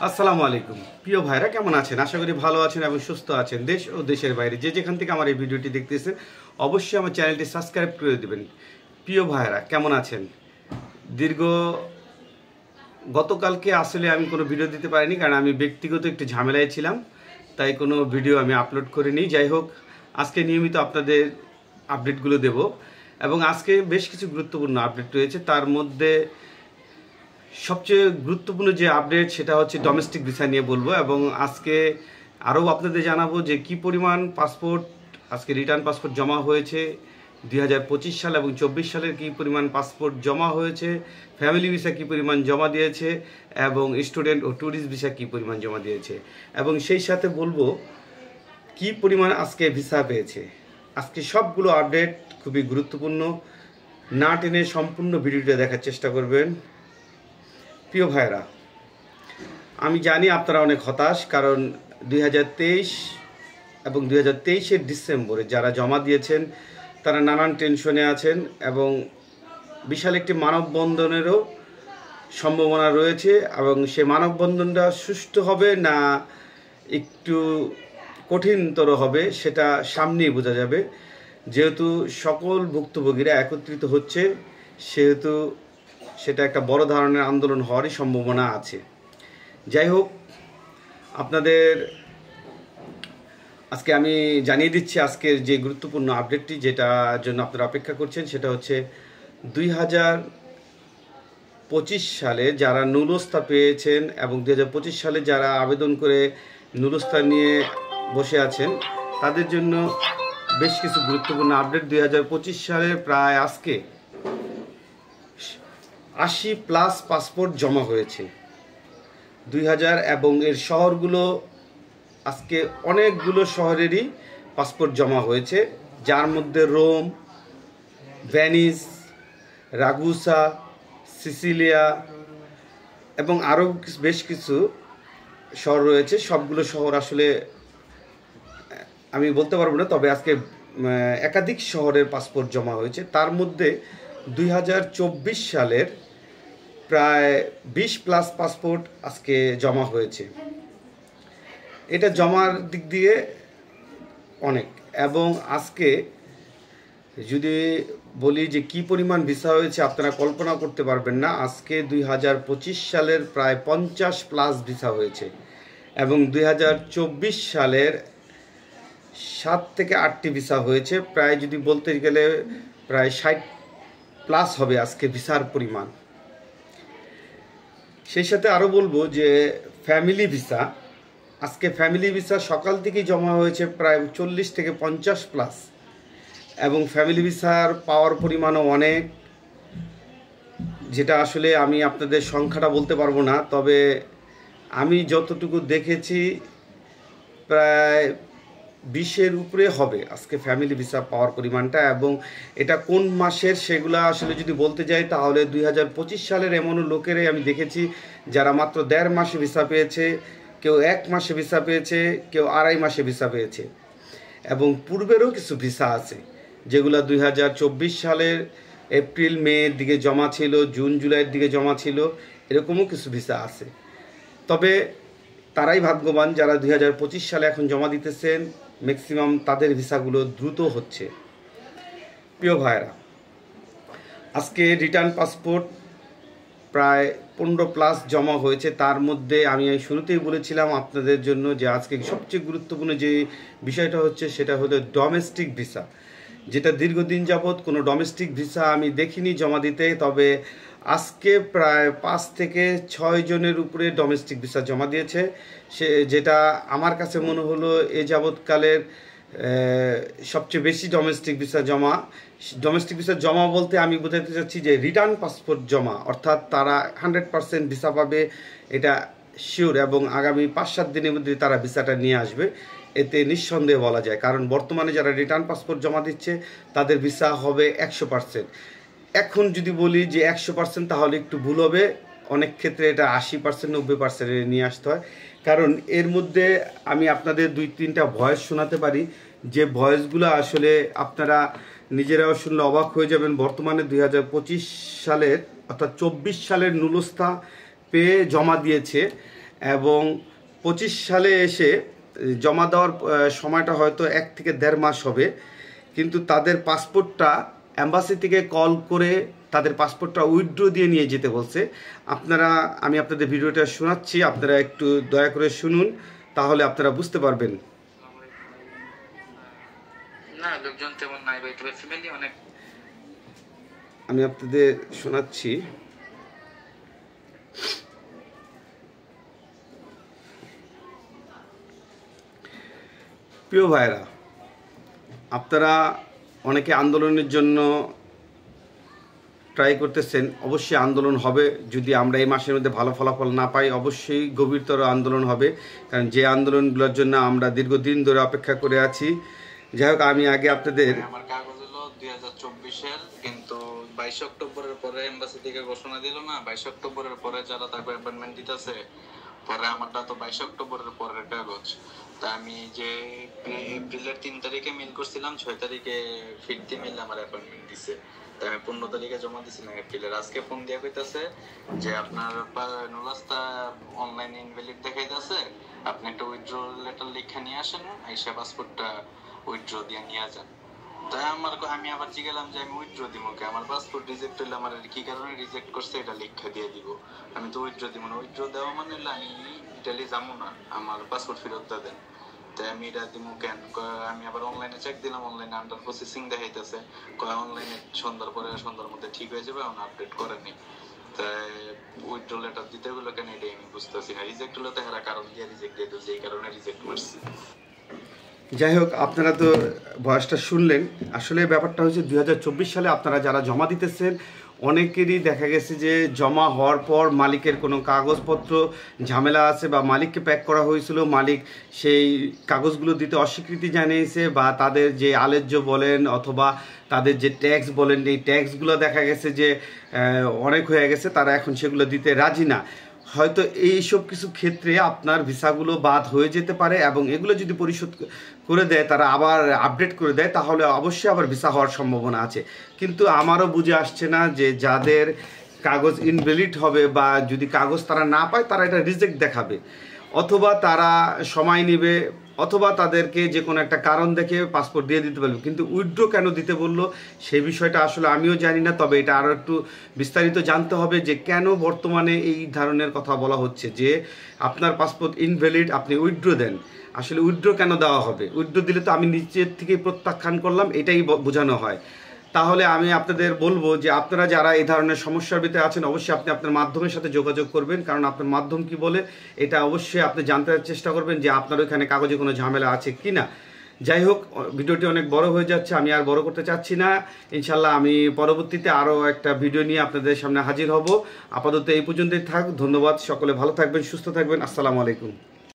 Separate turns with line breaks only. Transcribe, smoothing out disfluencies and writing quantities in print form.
আসসালামু আলাইকুম প্রিয় ভাইরা, কেমন আছেন? আশা করি ভালো আছেন এবং সুস্থ আছেন। দেশ ও দেশের বাইরে যে যেখান থেকে আমার এই ভিডিওটি দেখতেছেন অবশ্যই আমার চ্যানেলটি সাবস্ক্রাইব করে দেবেন। প্রিয় ভাইরা, কেমন আছেন? দীর্ঘ গতকালকে আসলে আমি কোনো ভিডিও দিতে পারিনি, কারণ আমি ব্যক্তিগত একটি ঝামেলায় ছিলাম, তাই কোনো ভিডিও আমি আপলোড করিনি। যাই হোক, আজকে নিয়মিত আপনাদের আপডেটগুলো দেব এবং আজকে বেশ কিছু গুরুত্বপূর্ণ আপডেট রয়েছে। তার মধ্যে সবচেয়ে গুরুত্বপূর্ণ যে আপডেট সেটা হচ্ছে ডোমেস্টিক ভিসা নিয়ে বলবো, এবং আজকে আরও আপনাদের জানাবো যে কি পরিমাণ পাসপোর্ট আজকে রিটার্ন পাসপোর্ট জমা হয়েছে 2025 সাল এবং 24 সালের কি পরিমাণ পাসপোর্ট জমা হয়েছে, ফ্যামিলি ভিসা কি পরিমাণ জমা দিয়েছে এবং স্টুডেন্ট ও ট্যুরিস্ট ভিসা কি পরিমাণ জমা দিয়েছে, এবং সেই সাথে বলবো কি পরিমাণ আজকে ভিসা পেয়েছে। আজকে সবগুলো আপডেট খুবই গুরুত্বপূর্ণ, না টেনে সম্পূর্ণ ভিডিওটা দেখার চেষ্টা করবেন। প্রিয় ভাইরা, আমি জানি আপনারা অনেক হতাশ, কারণ 2023 এবং 2023-এর ডিসেম্বরে যারা জমা দিয়েছেন তারা নানান টেনশনে আছেন এবং বিশাল একটি মানববন্ধনেরও সম্ভাবনা রয়েছে, এবং সে মানববন্ধনটা সুষ্ঠু হবে না একটু কঠিনতর হবে সেটা সামনেই বোঝা যাবে। যেহেতু সকল ভুক্তভোগীরা একত্রিত হচ্ছে, সেহেতু সেটা একটা বড় ধরনের আন্দোলন হওয়ারই সম্ভাবনা আছে। যাই হোক, আপনাদের আজকে আমি জানিয়ে দিচ্ছি আজকের যে গুরুত্বপূর্ণ আপডেটটি, যেটার জন্য আপনারা অপেক্ষা করছেন, সেটা হচ্ছে 2025 সালে যারা নুলস্তা পেয়েছেন এবং 2025 সালে যারা আবেদন করে নুলস্তা নিয়ে বসে আছেন তাদের জন্য বেশ কিছু গুরুত্বপূর্ণ আপডেট। 2025 সালে প্রায় আজকে 80+ পাসপোর্ট জমা হয়েছে 2000, এবং এর শহরগুলো আজকে অনেকগুলো শহরেরই পাসপোর্ট জমা হয়েছে, যার মধ্যে রোম, ভেনিস, রাগুসা, সিসিলিয়া এবং আরও বেশ কিছু শহর রয়েছে। সবগুলো শহর আসলে আমি বলতে পারবো না, তবে আজকে একাধিক শহরের পাসপোর্ট জমা হয়েছে। তার মধ্যে 2024 সালের প্রায় 20+ পাসপোর্ট আজকে জমা হয়েছে। এটা জমার দিক দিয়ে অনেক, এবং আজকে যদি বলি যে কি পরিমাণ ভিসা হয়েছে আপনারা কল্পনা করতে পারবেন না। আজকে 2025 সালের প্রায় 50+ ভিসা হয়েছে, এবং 2024 সালের 7 থেকে 8টি ভিসা হয়েছে। প্রায় যদি বলতে গেলে প্রায় 60+ হবে আজকে ভিসার পরিমাণ। সেই সাথে আরও বলবো যে ফ্যামিলি ভিসা, আজকে ফ্যামিলি ভিসা সকাল থেকেই জমা হয়েছে প্রায় 40 থেকে 50+, এবং ফ্যামিলি ভিসার পাওয়ার পরিমাণও অনেক, যেটা আসলে আমি আপনাদের সংখ্যাটা বলতে পারবো না, তবে আমি যতটুকু দেখেছি প্রায় 20-এর উপরে হবে আজকে ফ্যামিলি ভিসা পাওয়ার পরিমাণটা। এবং এটা কোন মাসের সেগুলো আসলে যদি বলতে যাই তাহলে 2025 সালের এমনও লোকেরাই আমি দেখেছি যারা মাত্র 1.5 মাসে ভিসা পেয়েছে, কেউ 1 মাসে ভিসা পেয়েছে, কেউ 2.5 মাসে ভিসা পেয়েছে, এবং পূর্বেরও কিছু ভিসা আছে যেগুলো 2024 সালের এপ্রিল মের দিকে জমা ছিল, জুন জুলাইয়ের দিকে জমা ছিল, এরকমও কিছু ভিসা আছে। তবে তারাই ভাগ্যবান যারা 2025 সালে এখন জমা দিতেছেন, ম্যাক্সিমাম তাদের ভিসাগুলো দ্রুত হচ্ছে। প্রিয় ভাইরা, আজকে রিটার্ন পাসপোর্ট প্রায় 15+ জমা হয়েছে। তার মধ্যে আমি শুরুতেই বলেছিলাম আপনাদের জন্য যে আজকে সবচেয়ে গুরুত্বপূর্ণ যে বিষয়টা হচ্ছে সেটা হলো ডোমেস্টিক ভিসা, যেটা দীর্ঘদিন যাবৎ কোনো ডোমেস্টিক ভিসা আমি দেখিনি জমা দিতে। তবে আজকে প্রায় 5 থেকে 6 জনের উপরে ডোমেস্টিক ভিসা জমা দিয়েছে, যেটা আমার কাছে মনে হলো এ যাবৎকালের সবচেয়ে বেশি ডোমেস্টিক ভিসা জমা। ডোমেস্টিক ভিসা জমা বলতে আমি বোঝাতে চাচ্ছি যে রিটার্ন পাসপোর্ট জমা, অর্থাৎ তারা 100% ভিসা পাবে, এটা শিওর, এবং আগামী 5-7 দিনের মধ্যে তারা ভিসাটা নিয়ে আসবে, এতে নিঃসন্দেহে বলা যায়। কারণ বর্তমানে যারা রিটার্ন পাসপোর্ট জমা দিচ্ছে তাদের ভিসা হবে 100%। এখন যদি বলি যে 100% তাহলে একটু ভুল হবে, অনেক ক্ষেত্রে এটা 80%, 90% নিয়ে আসতে হয়। কারণ এর মধ্যে আমি আপনাদের 2-3টা ভয়েস শোনাতে পারি, যে ভয়েসগুলো আসলে আপনারা নিজেরাও শুনলে অবাক হয়ে যাবেন। বর্তমানে 2025 সালের অর্থাৎ 24 সালের নুলস্থা পেয়ে জমা দিয়েছে এবং 25 সালে এসে জমা দেওয়ার সময়টা হয়তো 1 থেকে 1.5 মাস হবে, কিন্তু তাদের পাসপোর্টটা অ্যাম্বাসি থেকে কল করে তাদের পাসপোর্টটা উইথড্র দিয়ে নিয়ে যেতে বলছে। আমি আপনাদের ভিডিওটা শোনাচ্ছি, আপনারা একটু দয়া করে শুনুন, তাহলে আপনারা বুঝতে পারবেন।
না, লোকজন তেমন নাই ভাই, তবে ফ্যামিলি অনেক।
আমি আপনাদের শোনাচ্ছি। প্রিয় ভাইরা, আপনারা অনেকে আন্দোলনের জন্য ট্রাই করতেছেন। অবশ্যই আন্দোলন হবে, যদি আমরা এই মাসের মধ্যে ভালো ফলাফল না পাই অবশ্যই গভীরতর আন্দোলন হবে, কারণ যে আন্দোলনগুলোর জন্য আমরা দীর্ঘদিন ধরে অপেক্ষা করে আছি। যাই হোক, আমি আগে আপনাদের
আমার কাগজ হলো 2024-এর, কিন্তু 22 অক্টোবরের পরে এমবাসি থেকে ঘোষণা দিল না, 22 অক্টোবরের পরে যারা তাকে অ্যাপয়েন্টমেন্ট দিতেছে, পরে আমারটা তো 22 অক্টোবরের পরের কাগজ। তা আমি যে এপ্রিলের 3 তারিখে মেল করছিলাম, 6 তারিখে ফিরতি মেল আমার অ্যাপয়েন্টমেন্ট দিছে। তাই আমি 15 তারিখে জমা দিছিলাম এপ্রিলের। আজকে ফোন দিয়ে কইতাছে যে আপনার নোলাস্তা অনলাইন ইনভ্যালিড দেখাইতেছে, আপনি একটা উইথড্র লেটার লিখে নিয়ে আসেন, আইসা পাসপোর্টটা উইথড্র দিয়ে নিয়ে যান। তাই আমি আবার জিজ্ঞাসলাম যে আমি উইথড্র দিব কে, আমার পাসপোর্ট রিজেক্ট হইলে আমার কি কারণে রিজেক্ট করছে এটা লিখে দিয়ে দিব, আমি তো উইথড্র দিব না। উইথড্র দেওয়া মানে হলো আমি ইটালি যাবো না, আমার পাসপোর্ট ফেরত দেন। তাই আমি এটা দিব কেন? আমি আবার অনলাইনে চেক দিলাম, অনলাইনে আন্ডার প্রসেসিং দেখাইতেছে, অনলাইনে সন্ধ্যার মধ্যে ঠিক হয়ে যাবে, এখন আপডেট করেনি। তাই উইথড্র লেটার দিতে হলো কেন এটাই আমি বুঝতেছি না। রিজেক্ট হলে তো এরা কারণ দিয়ে রিজেক্ট দিয়ে দিচ্ছে, এই কারণে রিজেক্ট করছি।
যাই হোক, আপনারা তো ভয়েসটা শুনলেন। আসলে ব্যাপারটা হচ্ছে 2024 সালে আপনারা যারা জমা দিতেছেন অনেকেরই দেখা গেছে যে জমা হওয়ার পর মালিকের কোনো কাগজপত্র ঝামেলা আছে, বা মালিককে প্যাক করা হয়েছিল, মালিক সেই কাগজগুলো দিতে অস্বীকৃতি জানিয়েছে, বা তাদের যে আলেজ্য বলেন অথবা তাদের যে ট্যাক্স বলেন, এই ট্যাক্সগুলো দেখা গেছে যে অনেক হয়ে গেছে, তারা এখন সেগুলো দিতে রাজি না। হয়তো এইসব কিছু ক্ষেত্রে আপনার ভিসাগুলো বাদ হয়ে যেতে পারে, এবং এগুলো যদি পরিশোধ করে দেয়, তারা আবার আপডেট করে দেয়, তাহলে অবশ্যই আবার ভিসা হওয়ার সম্ভাবনা আছে। কিন্তু আমারও বুঝে আসছে না যে যাদের কাগজ ইনভ্যালিড হবে, বা যদি কাগজ তারা না পায়, তারা এটা রিজেক্ট দেখাবে, অথবা তারা সময় নেবে, অথবা তাদেরকে যে কোনো একটা কারণ দেখে পাসপোর্ট দিয়ে দিতে পারবে। কিন্তু উইথড্র কেন দিতে বললো সেই বিষয়টা আসলে আমিও জানি না। তবে এটা আরও একটু বিস্তারিত জানতে হবে যে কেন বর্তমানে এই ধরনের কথা বলা হচ্ছে যে আপনার পাসপোর্ট ইনভ্যালিড, আপনি উইথড্র দেন। আসলে উইথড্র কেন দেওয়া হবে? উইথড্র দিলে তো আমি নিজের থেকেই প্রত্যাখ্যান করলাম, এটাই বোঝানো হয়। তাহলে আমি আপনাদের বলবো যে আপনারা যারা এই ধরনের সমস্যার ভিতরে আছেন অবশ্যই আপনি আপনার মাধ্যমের সাথে যোগাযোগ করবেন, কারণ আপনার মাধ্যম কি বলে এটা অবশ্যই আপনি জানতে চেষ্টা করবেন যে আপনার ওইখানে কাগজে কোনো ঝামেলা আছে কি না। যাই হোক, ভিডিওটি অনেক বড় হয়ে যাচ্ছে, আমি আর বড় করতে চাচ্ছি না। ইনশাল্লাহ আমি পরবর্তীতে আরও একটা ভিডিও নিয়ে আপনাদের সামনে হাজির হব। আপাতত এই পর্যন্তই থাক। ধন্যবাদ, সকলে ভালো থাকবেন, সুস্থ থাকবেন। আসসালামু আলাইকুম।